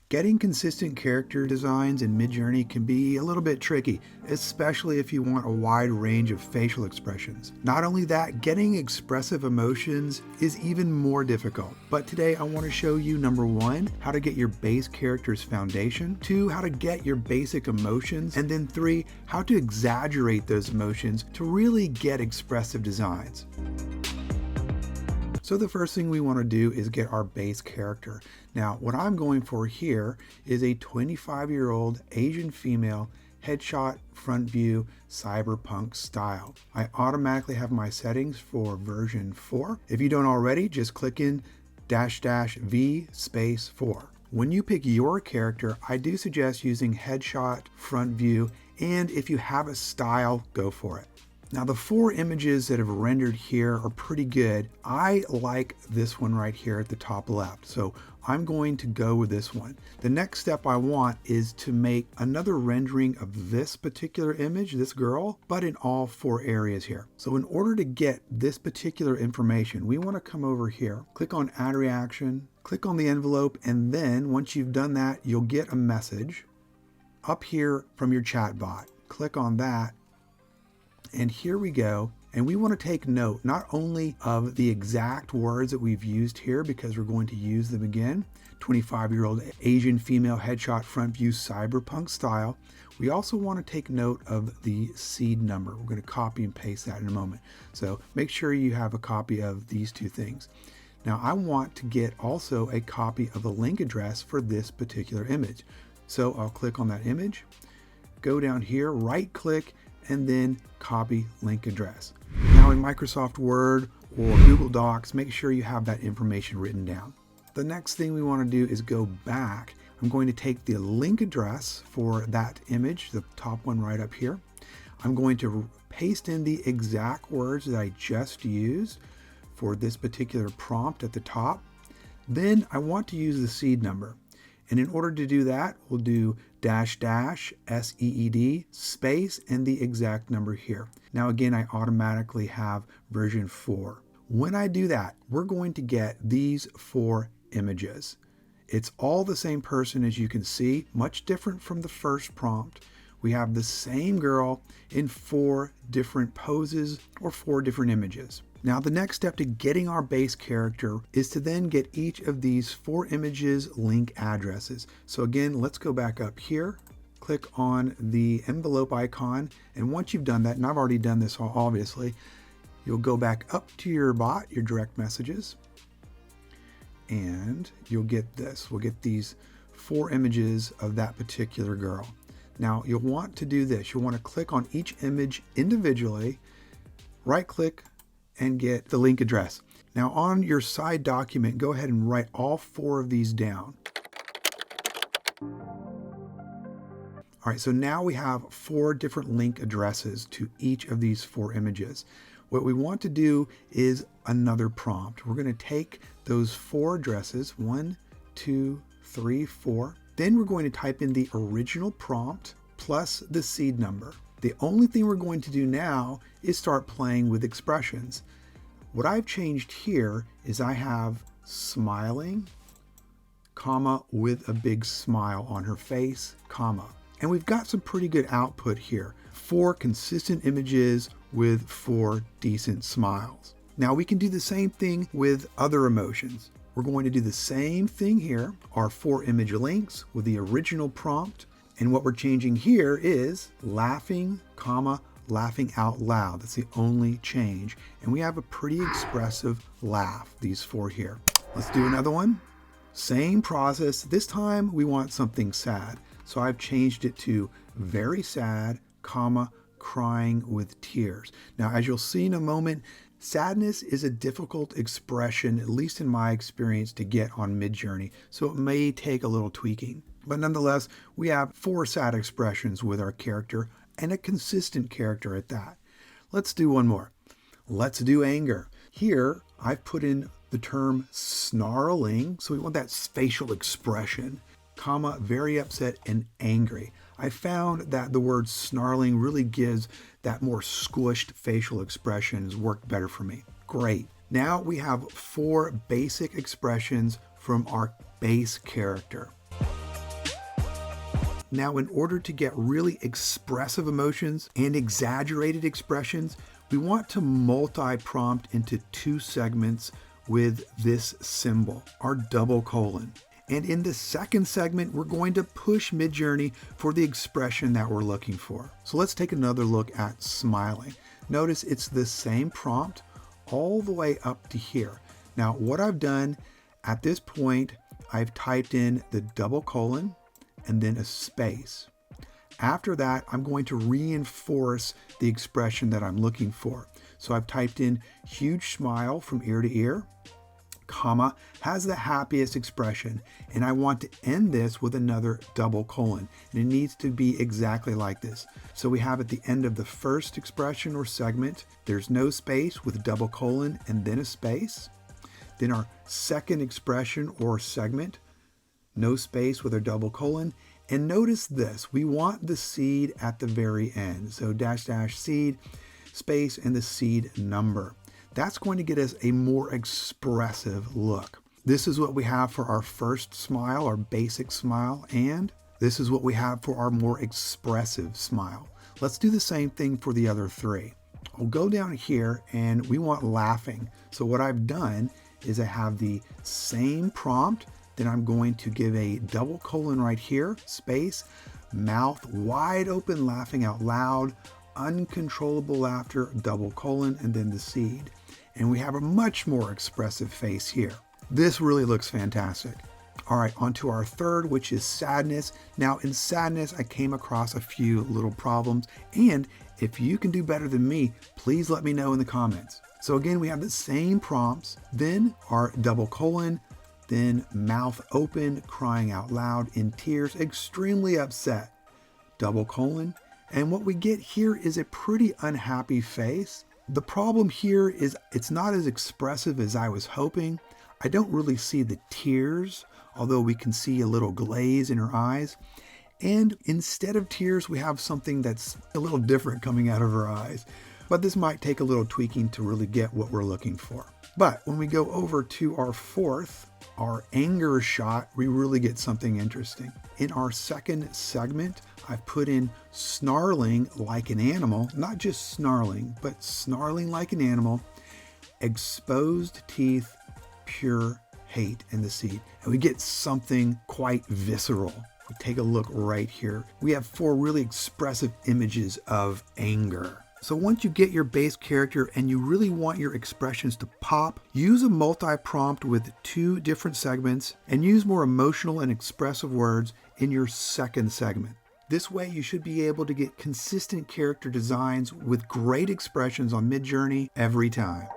Getting consistent character designs in Midjourney can be a little bit tricky, especially if you want a wide range of facial expressions. Not only that, getting expressive emotions is even more difficult. But today I want to show you, number one, how to get your base character's foundation, two, how to get your basic emotions, and then three, how to exaggerate those emotions to really get expressive designs. So the first thing we want to do is get our base character. Now, what I'm going for here is a 25-year-old Asian female headshot front view cyberpunk style. I automatically have my settings for version 4. If you don't already, just click in --V space 4. When you pick your character, I do suggest using headshot front view, and if you have a style, go for it. Now the 4 images that have rendered here are pretty good. I like this one right here at the top left, so I'm going to go with this one. The next step I want is to make another rendering of this particular image, this girl, but in all 4 areas here. So in order to get this particular information, we want to come over here, click on Add Reaction, click on the envelope, and then once you've done that, you'll get a message up here from your chat bot. Click on that. And here we go. And we want to take note not only of the exact words that we've used here, because we're going to use them again, 25-year-old Asian female headshot front view cyberpunk style. We also want to take note of the seed number. We're going to copy and paste that in a moment. So make sure you have a copy of these 2 things. Now I want to get also a copy of the link address for this particular image. So I'll click on that image, go down here, right click, and then copy link address. Now in Microsoft Word or Google Docs, make sure you have that information written down. The next thing we want to do is go back. I'm going to take the link address for that image, the top one right up here. I'm going to paste in the exact words that I just used for this particular prompt at the top. Then I want to use the seed number. And in order to do that, we'll do --SEED space and the exact number here. Now again, I automatically have version 4. When I do that, we're going to get these 4 images. It's all the same person, as you can see, much different from the first prompt. We have the same girl in 4 different poses or 4 different images. Now the next step to getting our base character is to then get each of these 4 images link addresses. So again, let's go back up here, click on the envelope icon, and once you've done that, and I've already done this obviously, you'll go back up to your bot, your direct messages, and you'll get this. We'll get these 4 images of that particular girl. Now you'll want to do this. You'll want to click on each image individually, right click, and get the link address. Now on your side document, go ahead and write all 4 of these down. All right, so now we have 4 different link addresses to each of these 4 images. What we want to do is another prompt. We're going to take those 4 addresses, 1, 2, 3, 4. Then we're going to type in the original prompt plus the seed number. The only thing we're going to do now is start playing with expressions. What I've changed here is I have smiling, comma, with a big smile on her face, comma. And we've got some pretty good output here. 4 consistent images with 4 decent smiles. Now we can do the same thing with other emotions. We're going to do the same thing here, our 4 image links with the original prompt. And what we're changing here is laughing, comma, laughing out loud. That's the only change. And we have a pretty expressive laugh, these 4 here. Let's do another one. Same process. This time we want something sad. So I've changed it to very sad, comma, crying with tears. Now, as you'll see in a moment, sadness is a difficult expression, at least in my experience, to get on Midjourney. So it may take a little tweaking. But nonetheless, we have 4 sad expressions with our character, and a consistent character at that. Let's do one more. Let's do anger. Here, I've put in the term snarling, so we want that facial expression, comma, very upset and angry. I found that the word snarling really gives that more squished facial expressions work better for me. Great. Now we have 4 basic expressions from our base character. Now, in order to get really expressive emotions and exaggerated expressions, we want to multi-prompt into 2 segments with this symbol, our double colon. And in the second segment, we're going to push Midjourney for the expression that we're looking for. So let's take another look at smiling. Notice it's the same prompt all the way up to here. Now, what I've done at this point, I've typed in the double colon and then a space. After that, I'm going to reinforce the expression that I'm looking for. So I've typed in huge smile from ear to ear, comma, has the happiest expression, and I want to end this with another double colon, and it needs to be exactly like this. So we have at the end of the first expression or segment, there's no space with a double colon and then a space. Then our second expression or segment, no space with a double colon. And notice this, we want the seed at the very end. So dash dash seed, space, and the seed number. That's going to get us a more expressive look. This is what we have for our first smile, our basic smile, and this is what we have for our more expressive smile. Let's do the same thing for the other 3. I'll go down here and we want laughing. So what I've done is I have the same prompt, then I'm going to give a double colon right here, space, mouth wide open, laughing out loud, uncontrollable laughter, double colon, and then the seed. And we have a much more expressive face here. This really looks fantastic. All right, on to our third, which is sadness. Now in sadness, I came across a few little problems, and if you can do better than me, please let me know in the comments. So again, we have the same prompts, then our double colon, then mouth open, crying out loud, in tears, extremely upset, double colon. And what we get here is a pretty unhappy face. The problem here is it's not as expressive as I was hoping. I don't really see the tears, although we can see a little glaze in her eyes. And instead of tears, we have something that's a little different coming out of her eyes. But this might take a little tweaking to really get what we're looking for. But when we go over to our fourth, our anger shot, we really get something interesting. In our second segment, I've put in snarling like an animal, not just snarling, but snarling like an animal, exposed teeth, pure hate in the seed. And we get something quite visceral. We take a look right here. We have 4 really expressive images of anger. So once you get your base character and you really want your expressions to pop, use a multi-prompt with 2 different segments and use more emotional and expressive words in your second segment. This way you should be able to get consistent character designs with great expressions on Midjourney every time.